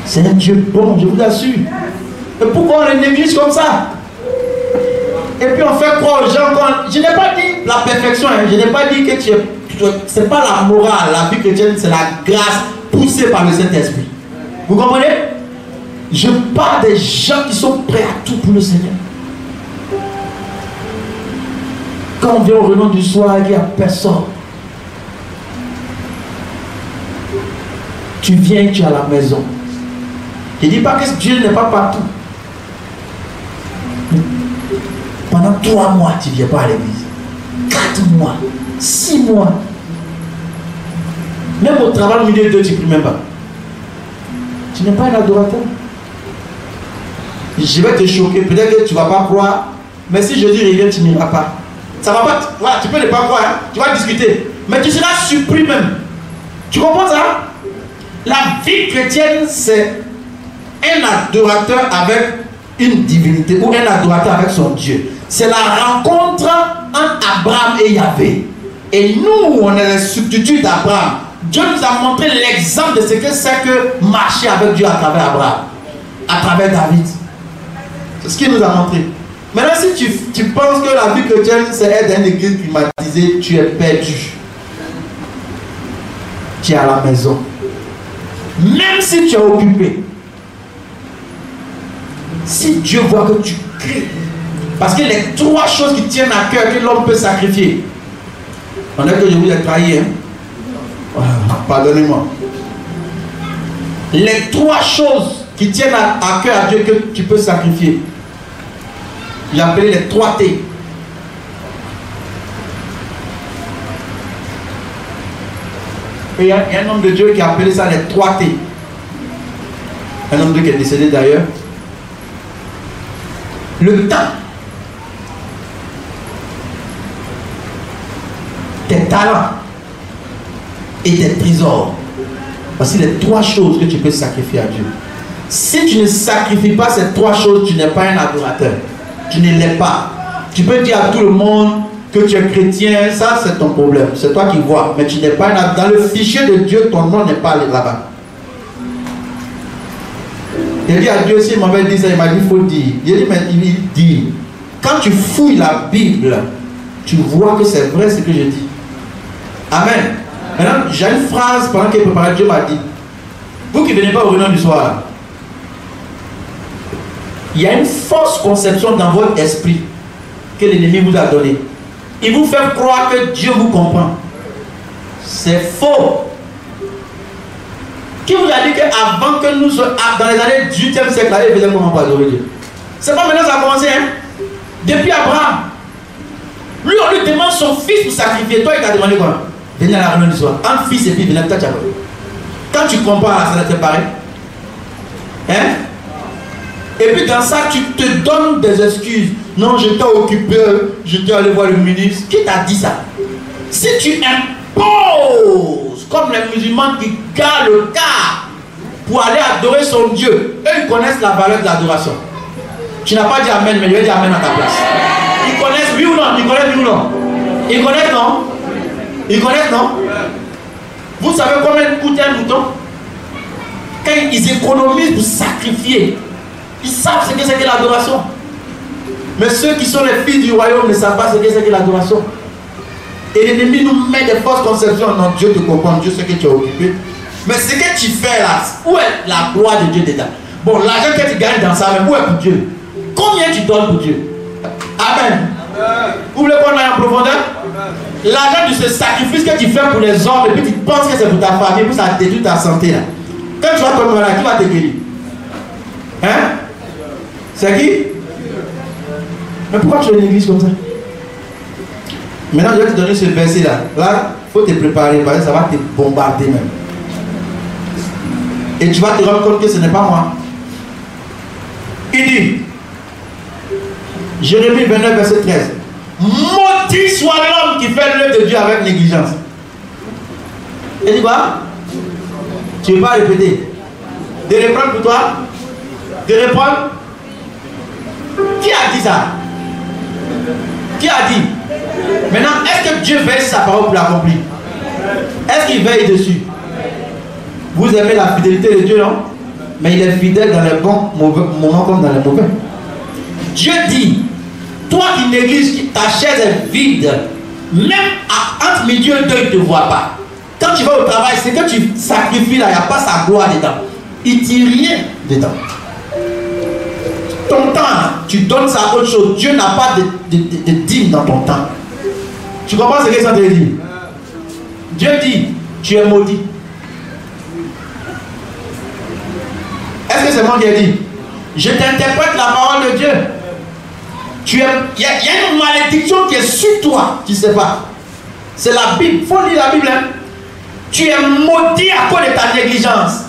C'est un Dieu bon, je vous assure. Et pourquoi on le néglige comme ça? Et puis on fait croire aux gens. Je n'ai pas dit la perfection, hein. Je n'ai pas dit que tu es. Ce n'est pas la morale, la vie chrétienne, c'est la grâce poussée par le Saint-Esprit. Vous comprenez? Je parle des gens qui sont prêts à tout pour le Seigneur. Quand on vient au renom du soir, il n'y a personne. Tu viens, tu es à la maison. Je ne dis pas que Dieu n'est pas partout. Pendant 3 mois, tu ne viens pas à l'église. 4 mois, 6 mois. Même au travail, au milieu de Dieu, tu ne pries même pas. Tu n'es pas un adorateur. Je vais te choquer. Peut-être que tu ne vas pas croire. Mais si je dis reviens, tu n'iras pas. Ça va pas. Voilà, tu peux ne pas croire. Hein? Tu vas discuter. Mais tu seras surpris même. Tu comprends ça? La vie chrétienne, c'est un adorateur avec une divinité ou un adorateur avec son Dieu. C'est la rencontre entre Abraham et Yahvé. Et nous, on est les substituts d'Abraham. Dieu nous a montré l'exemple de ce que c'est que marcher avec Dieu à travers Abraham, à travers David. C'est ce qu'il nous a montré. Maintenant, si tu penses que la vie chrétienne, c'est être dans une église climatisée, tu es perdu. Tu es à la maison. Même si tu es occupé. Si Dieu voit que tu cries. Parce que les 3 choses qui tiennent à cœur que l'homme peut sacrifier. On est que je vous ai trahi. Hein? Pardonnez-moi. Les 3 choses qui tiennent à cœur à Dieu que tu peux sacrifier. Il a appelé les 3 T. Et il y a un homme de Dieu qui a appelé ça les 3 T. Un homme de Dieu qui est décédé d'ailleurs. Le temps. Tes talents. Et tes trésors. Voici les 3 choses que tu peux sacrifier à Dieu. Si tu ne sacrifies pas ces 3 choses, tu n'es pas un adorateur. Tu ne l'es pas. Tu peux dire à tout le monde que tu es chrétien, ça c'est ton problème. C'est toi qui vois. Mais tu n'es pas un adorateur. Dans le fichier de Dieu, ton nom n'est pas là-bas. Il dit à Dieu, s'il m'avait dit ça, il m'a dit, il faut dire. Il dit, mais il dit, quand tu fouilles la Bible, tu vois que c'est vrai ce que je dis. Amen. Maintenant, j'ai une phrase pendant qu'il préparait, Dieu m'a dit, vous qui ne venez pas au renom du soir, il y a une fausse conception dans votre esprit que l'ennemi vous a donnée. Il vous fait croire que Dieu vous comprend. C'est faux. Qui vous a dit qu'avant que nous soyons dans les années du 18e siècle, là, il faisait comment pour adorer Dieu? C'est pas maintenant que ça a commencé, hein? Depuis Abraham. Lui, on lui demande son fils pour sacrifier. Toi, il t'a demandé quoi? Venez à la réunion du soir. Un fils et puis venez à la table. Quand tu compares, ça te paraît? Hein? Et puis dans ça, tu te donnes des excuses. Non, j'étais occupé, j'étais allé voir le ministre. Qui t'a dit ça? Si tu imposes, comme les musulmans qui gardent le cas pour aller adorer son Dieu, eux ils connaissent la valeur de l'adoration. Tu n'as pas dit Amen, mais je vais dire Amen à ta place. Ils connaissent oui ou non? Ils connaissent oui ou non? Ils connaissent non? Ils connaissent non? Vous savez combien coûte un mouton? Quand ils économisent pour sacrifier, ils savent ce que c'est que l'adoration. Mais ceux qui sont les fils du royaume ne savent pas ce que c'est que l'adoration. Et l'ennemi nous met des fausses conceptions. Non, Dieu te comprend, Dieu sait que tu es occupé. Mais ce que tu fais là, où est la gloire de Dieu dedans? Bon, l'argent que tu gagnes dans ça, mais où est pour Dieu? Combien tu donnes pour Dieu? Amen. Vous voulez qu'on aille en profondeur? L'argent de ce sacrifice que tu fais pour les hommes, et puis tu penses que c'est pour ta famille, puis ça détruit ta santé là. Quand tu vas tomber malade, qui va te guérir? Hein? C'est qui? Mais pourquoi tu es l'église comme ça? Maintenant, je vais te donner ce verset là. Là, il faut te préparer parce que ça va te bombarder même. Et tu vas te rendre compte que ce n'est pas moi. Il dit, Jérémie 29, verset 13. Maudit soit l'homme qui fait l'œuvre de Dieu avec négligence. Et dit quoi? Tu ne veux pas répéter? De reprendre pour toi? De répondre? Qui a dit ça? Qui a dit? Maintenant, est-ce que Dieu veille sa parole pour l'accomplir? Est-ce qu'il veille dessus? Vous aimez la fidélité de Dieu, non? Mais il est fidèle dans les bons moments comme dans les mauvais. Dieu dit, toi qui négliges, ta chaise est vide, même entre midi et deux, il ne te voit pas. Quand tu vas au travail, c'est que tu sacrifies là, il n'y a pas sa gloire dedans. Il ne tire rien dedans. Ton temps, tu donnes ça à autre chose. Dieu n'a pas de dîme dans ton temps. Tu comprends ce que ça veut dire? Dieu dit, tu es maudit. Est-ce que c'est moi qui ai dit? Je t'interprète la parole de Dieu. Il y a une malédiction qui est sur toi, tu ne sais pas. C'est la Bible. Il faut lire la Bible. Hein? Tu es maudit à cause de ta négligence.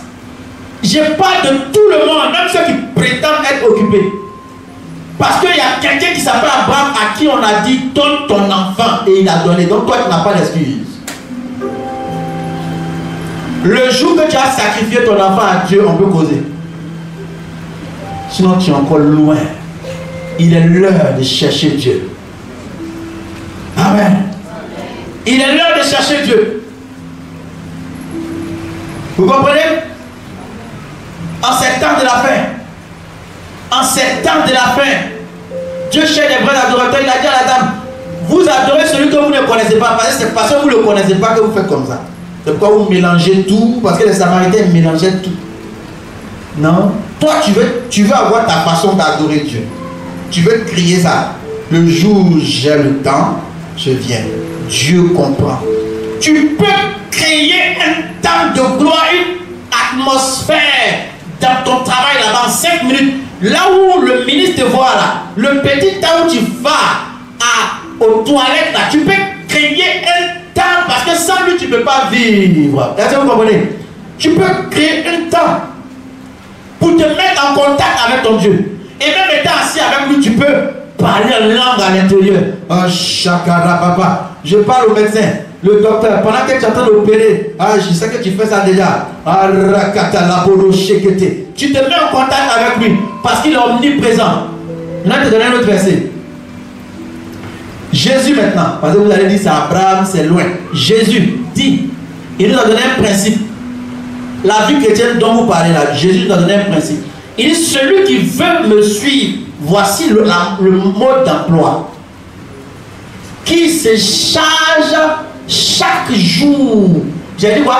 Je parle de tout le monde, même ceux qui prétendent être occupés. Parce qu'il y a quelqu'un qui s'appelle Abraham à qui on a dit donne ton enfant et il a donné. Donc toi tu n'as pas d'excuse. Le jour que tu as sacrifié ton enfant à Dieu, on peut causer. Sinon tu es encore loin. Il est l'heure de chercher Dieu. Amen. Il est l'heure de chercher Dieu. Vous comprenez? En ces temps de la fin, en ces temps de la fin, Dieu cherche les vrais adorateurs. Il a dit à la dame, vous adorez celui que vous ne connaissez pas, parce que c'est parce que vous ne le connaissez pas que vous faites comme ça. C'est pourquoi vous mélangez tout, parce que les Samaritains mélangeaient tout. Non, toi tu veux avoir ta façon d'adorer Dieu. Tu veux crier ça. Le jour où j'ai le temps, je viens. Dieu comprend. Tu peux créer un temps de gloire, une atmosphère dans ton travail là-bas en 5 minutes. Là où le ministre te voit là, le petit temps où tu vas aux toilettes là, tu peux créer un temps parce que sans lui tu ne peux pas vivre. Est-ce que vous comprenez? Tu peux créer un temps pour te mettre en contact avec ton Dieu. Et même étant assis avec lui, tu peux parler en langue à l'intérieur. Oh, chakara papa. Je parle au médecin, le docteur, pendant que tu es en train d'opérer. Ah, je sais que tu fais ça déjà. Ah, tu te mets en contact avec lui parce qu'il est omniprésent. Maintenant, je te donne un autre verset. Jésus maintenant, parce que vous allez dire c'est Abraham, c'est loin. Jésus dit, il nous a donné un principe. La vie chrétienne dont vous parlez là, Jésus nous a donné un principe. Il dit, celui qui veut me suivre, voici le mode d'emploi. Qui se charge chaque jour. J'ai dit quoi?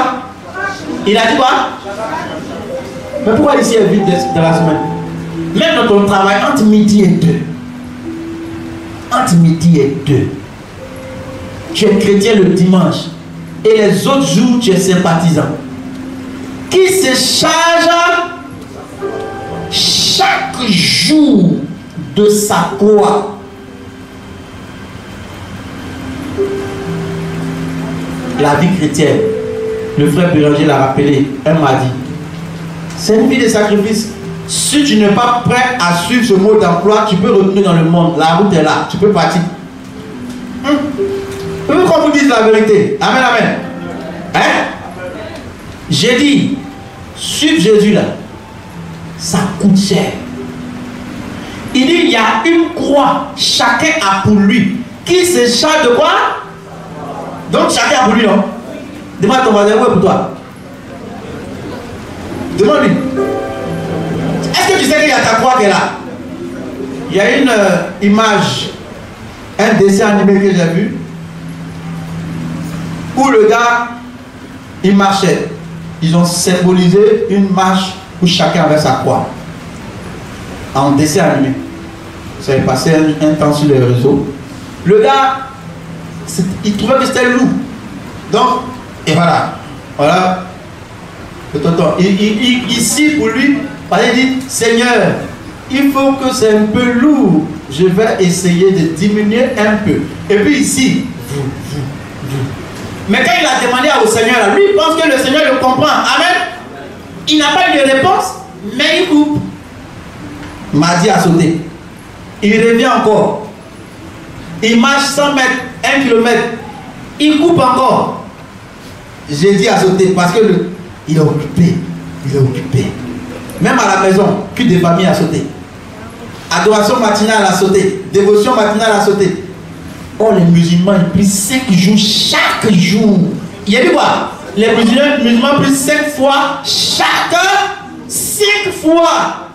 Il a dit quoi? Mais pourquoi ici est vide dans la semaine? Même dans ton travail, entre midi et 2. Entre midi et 2. Tu es chrétien le dimanche. Et les autres jours, tu es sympathisant. Qui se charge chaque jour de sa croix. La vie chrétienne, le frère Béranger l'a rappelé un mardi, c'est une vie de sacrifice. Si tu n'es pas prêt à suivre ce mode d'emploi, tu peux retourner dans le monde. La route est là, tu peux partir. Je veux qu'on vous dise la vérité. Amen, amen. Hein? J'ai dit, suivre Jésus là, ça coûte cher. Il dit, il y a une croix, chacun a pour lui. Qui se charge de quoi? Donc chacun a pour lui, non? Demande à ton voisin, où est pour toi? Demande-lui. Est-ce que tu sais qu'il y a ta croix qui est là? Il y a une image, un dessin animé que j'ai vu, où le gars, il marchait. Ils ont symbolisé une marche où chacun avait sa croix. En dessin animé. Ça est passé un temps sur les réseaux. Le gars, il trouvait que c'était lourd. Donc, et voilà. Voilà. Ici, pour lui, il dit, Seigneur, il faut que c'est un peu lourd. Je vais essayer de diminuer un peu. Et puis ici, vous. Mais quand il a demandé au Seigneur, lui, il pense que le Seigneur le comprend. Amen. Il n'a pas eu de réponse, mais il coupe. Mardi a sauté. Il revient encore. Il marche 100 mètres, 1 kilomètre. Il coupe encore. Jeudi a sauté parce que il est occupé. Il est occupé. Même à la maison, culte de famille a sauté. Adoration matinale a sauté. Dévotion matinale a sauté. Oh, les musulmans, ils prient 5 jours chaque jour. Il y a dit quoi? Les musulmans prient 5 fois chaque 5 fois.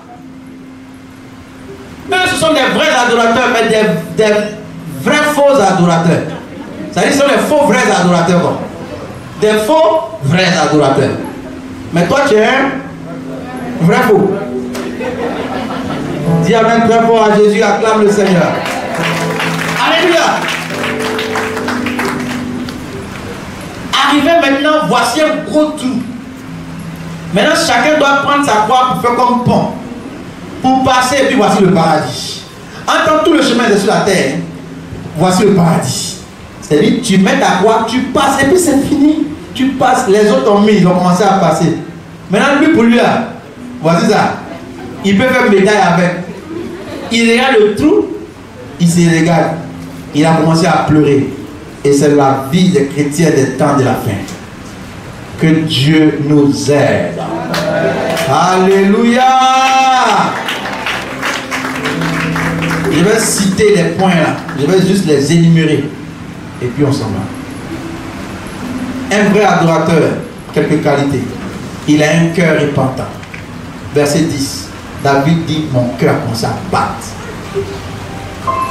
Eux, ce sont des vrais adorateurs, mais des vrais faux adorateurs. C'est-à-dire, ce sont les faux vrais adorateurs. Quoi. Des faux vrais adorateurs. Mais toi, tu es un vrai faux. Dis amen très fort à Jésus, acclame le Seigneur. Alléluia. Arrivé maintenant, voici un gros trou. Maintenant, chacun doit prendre sa croix pour faire comme pont. Pour passer, et puis voici le paradis. Entends, tout le chemin est sur la terre. Voici le paradis. C'est-à-dire, tu mets ta croix, tu passes, et puis c'est fini. Tu passes, les autres ont mis, ils ont commencé à passer. Maintenant, lui, pour lui, là, voici ça. Il peut faire médaille avec. Il regarde le trou, il se regarde. Il a commencé à pleurer. Et c'est la vie des chrétiens des temps de la fin. Que Dieu nous aide. Alléluia. Je vais citer les points là. Je vais juste les énumérer. Et puis on s'en va. Un vrai adorateur, quelques qualités. Il a un cœur repentant. Verset 10. David dit, mon cœur commence à battre.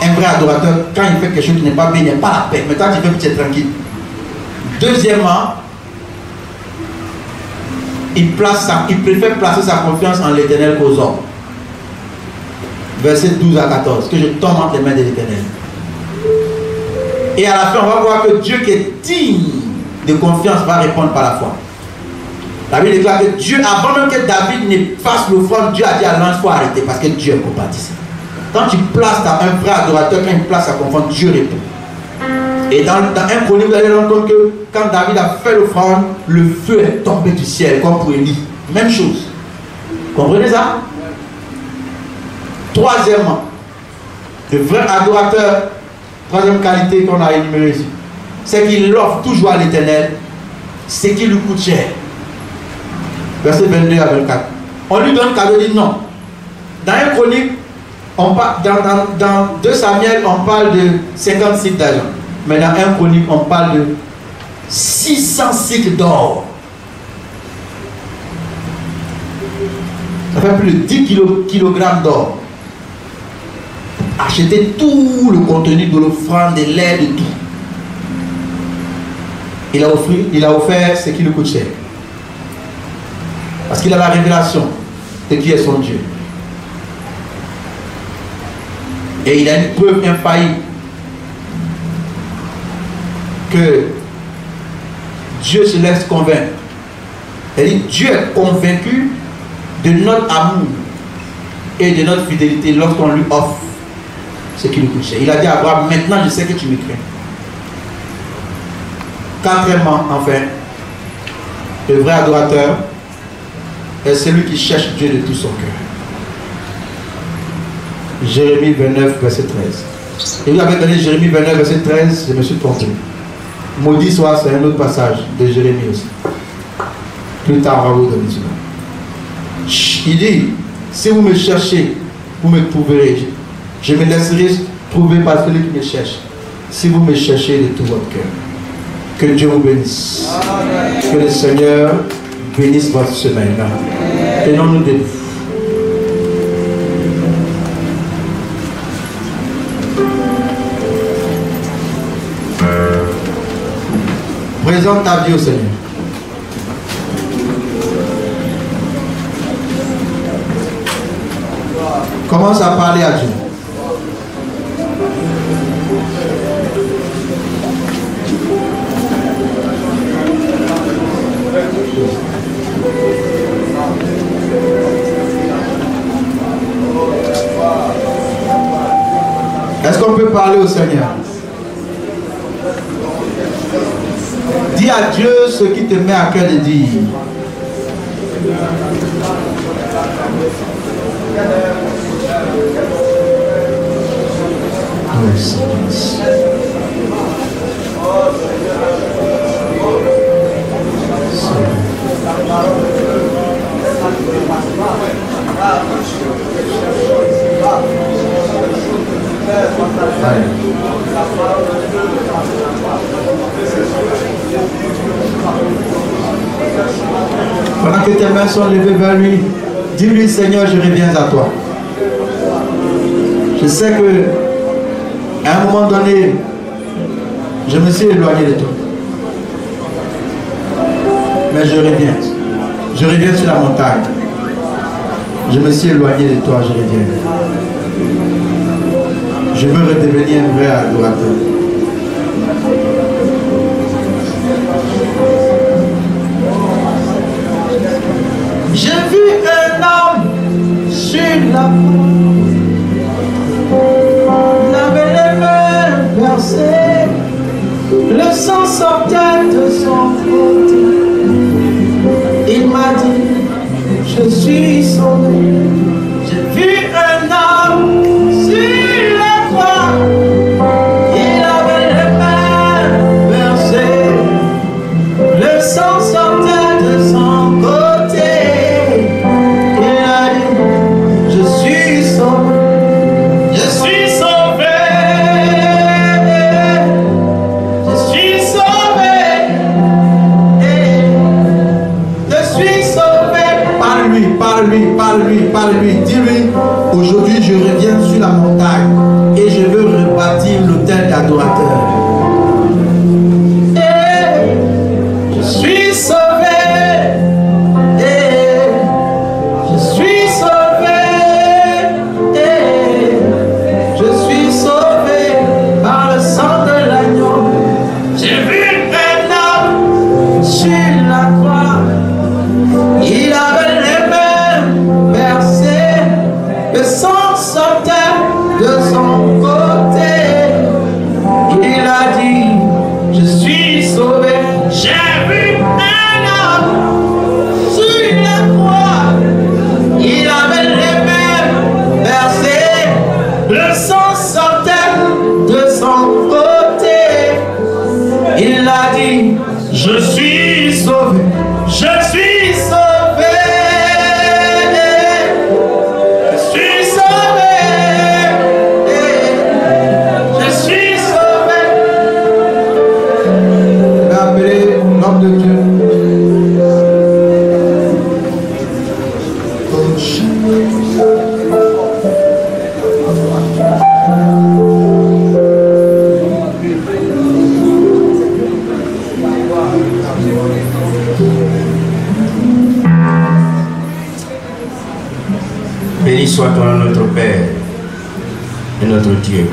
Un vrai adorateur, quand il fait quelque chose qui n'est pas bien, il n'est pas la paix. Mais quand tu fais, tu es tranquille. Deuxièmement, il préfère placer sa confiance en l'Éternel qu'aux hommes. Verset 12 à 14. Que je tombe entre les mains de l'Éternel. Et à la fin, on va voir que Dieu qui est digne de confiance va répondre par la foi. La Bible déclare que Dieu, avant même que David ne fasse l'offrande, Dieu a dit à l'ange, il faut arrêter parce que Dieu est compatissant. Quand tu places un vrai adorateur, quand il place sa confiance, Dieu répond. Et dans un chronique, vous allez rendre compte que quand David a fait l'offrande, le feu est tombé du ciel, comme pour Élie. Même chose. Comprenez ça? Troisièmement, le vrai adorateur, troisième qualité qu'on a énumérée ici, c'est qu'il offre toujours à l'Éternel ce qui lui coûte cher. Verset 22 à 24. On lui donne cadeau, il dit non. Dans un chronique, dans 2 Samuel, on parle de 50 cycles d'argent. Mais dans un chronique, on parle de 600 cycles d'or. Ça fait plus de 10 kg d'or. Acheter tout le contenu de l'offrande, de l'air, de tout. Il a offert ce qui lui coûte cher. Parce qu'il a la révélation de qui est son Dieu. Et il a une preuve infaillible que Dieu se laisse convaincre. C'est-à-dire Dieu est convaincu de notre amour et de notre fidélité lorsqu'on lui offre ce qui lui coûte cher. Il a dit à Abraham, maintenant je sais que tu me crains. Quatrièmement, enfin, le vrai adorateur est celui qui cherche Dieu de tout son cœur. Jérémie 29, verset 13. Et vous avez donné Jérémie 29, verset 13, je me suis trompé. Maudit soit, c'est un autre passage de Jérémie aussi. Plus tard, on va vous donner cela. Il dit, si vous me cherchez, vous me trouverez. Je me laisserai trouver par celui qui me cherche. Si vous me cherchez de tout votre cœur. Que Dieu vous bénisse. Amen. Que le Seigneur bénisse votre semaine. Tenons-nous debout. Présente ta vie au Seigneur. Commence à parler à Dieu. Est-ce qu'on peut parler au Seigneur? Dis à Dieu ce qui te met à cœur de dire. Pendant que tes mains sont levées vers lui, dis-lui: Seigneur, je reviens à toi. Je sais que à un moment donné, je me suis éloigné de toi. Mais je reviens. Je reviens sur la montagne. Je me suis éloigné de toi, je reviens. Je veux redevenir un vrai adorateur. J'ai vu un homme sur la croix. Il avait les mains versées. Le sang sortait de son côté. Il m'a dit: je suis sauvé. J'ai vu un homme sur la croix. Il avait les mains versées. Le sang sortait de son côté. Il a dit: je suis sauvé. Je suis sauvé. Je suis sauvé. Je suis sauvé. Parle-lui, parle-lui, parle-lui, parle-lui. Dis-lui: aujourd'hui je reviens sur la montagne et je veux rebâtir l'autel d'adorateur. Je suis sauvé. Je suis sauvé. Je suis sauvé par le sang de l'agneau. J'ai vu un homme sur la croix. Il avait les mains versées. Le sang sortait de son côté. Il a dit: je suis sauvé. J'ai vu un homme sur la croix. Il avait les mains versées. Le sang sortait de son côté. Il a dit: je suis sauvé. Je suis sauvé. Je suis sauvé. Je suis sauvé. Je vais appeler l'homme de Dieu. Béni soit-on notre Père et notre Dieu.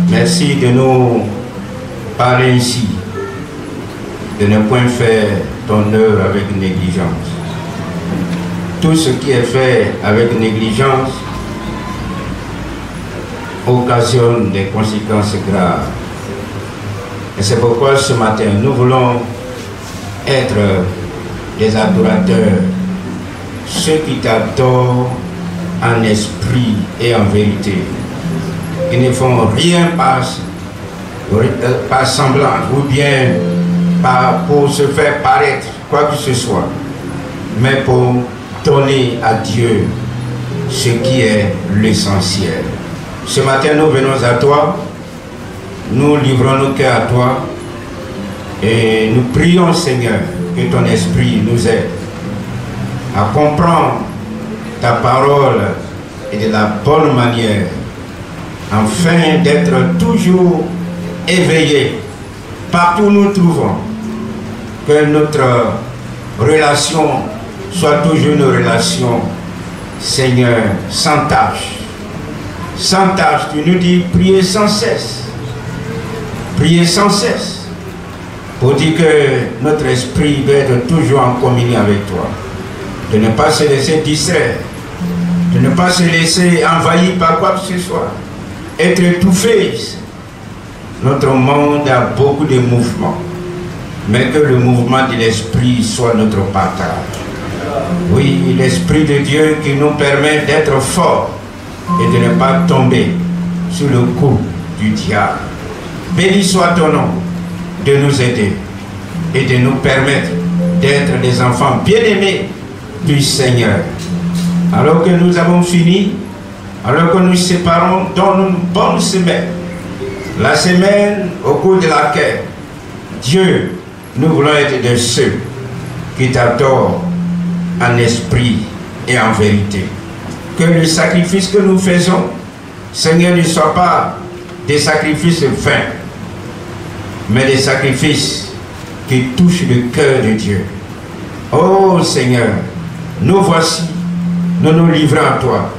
Merci de nous parler ici, de ne point faire ton œuvre avec négligence. Tout ce qui est fait avec négligence occasionne des conséquences graves. Et c'est pourquoi ce matin, nous voulons être des adorateurs, ceux qui t'adorent en esprit et en vérité. Ils ne font rien par semblance ou bien pour se faire paraître quoi que ce soit, mais pour donner à Dieu ce qui est l'essentiel. Ce matin, nous venons à toi, nous livrons nos cœurs à toi et nous prions, Seigneur, que ton esprit nous aide à comprendre ta parole et de la bonne manière, afin d'être toujours éveillé partout où nous trouvons, que notre relation soit toujours une relation, Seigneur, sans tâche. Sans tâche, tu nous dis priez sans cesse. Priez sans cesse. Pour dire que notre esprit va être toujours en communion avec toi. De ne pas se laisser distraire. De ne pas se laisser envahir par quoi que ce soit. Être étouffé. Notre monde a beaucoup de mouvements. Mais que le mouvement de l'esprit soit notre partage. Oui, l'esprit de Dieu qui nous permet d'être forts et de ne pas tomber sous le coup du diable. Béni soit ton nom de nous aider et de nous permettre d'être des enfants bien-aimés du Seigneur. Alors que nous avons fini, alors que nous séparons dans une bonne semaine, la semaine au cours de laquelle Dieu, nous voulons être de ceux qui t'adorent en esprit et en vérité. Que le sacrifice que nous faisons, Seigneur, ne soit pas des sacrifices vains, mais des sacrifices qui touchent le cœur de Dieu. Oh Seigneur, nous voici, nous nous livrons à toi.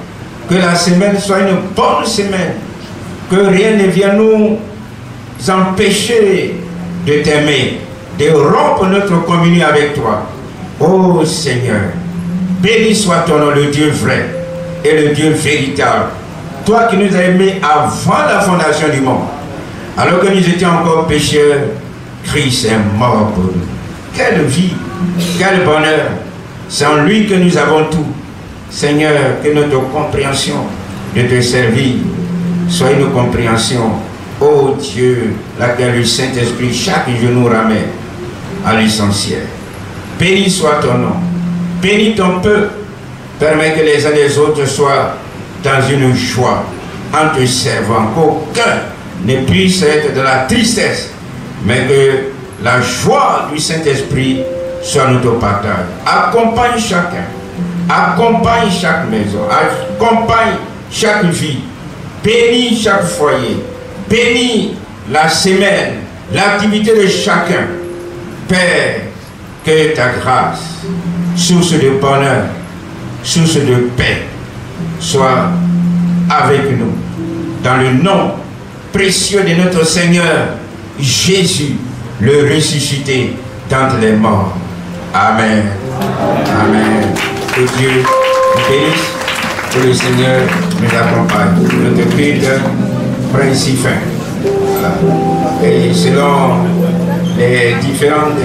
Que la semaine soit une bonne semaine, que rien ne vienne nous empêcher de t'aimer, de rompre notre communion avec toi. Oh Seigneur, béni soit ton nom, le Dieu vrai et le Dieu véritable. Toi qui nous as aimés avant la fondation du monde, alors que nous étions encore pécheurs, Christ est mort pour nous. Quelle vie, quel bonheur. C'est en lui que nous avons tout. Seigneur, que notre compréhension de te servir soit une compréhension, ô Dieu, laquelle le Saint-Esprit chaque jour nous ramène à l'essentiel. Béni soit ton nom. Bénis ton peuple. Permets que les uns et les autres soient dans une joie en te servant. Qu'aucun ne puisse être de la tristesse, mais que la joie du Saint-Esprit soit notre partage. Accompagne chacun. Accompagne chaque maison. Accompagne chaque vie. Bénis chaque foyer. Bénis la semaine, l'activité de chacun. Père, que ta grâce, source de bonheur, source de paix, soit avec nous. Dans le nom précieux de notre Seigneur, Jésus, le ressuscité d'entre les morts. Amen. Amen. Que Dieu nous bénisse, que le Seigneur nous accompagne. Notre culte prend ici fin. Voilà. Et selon les différentes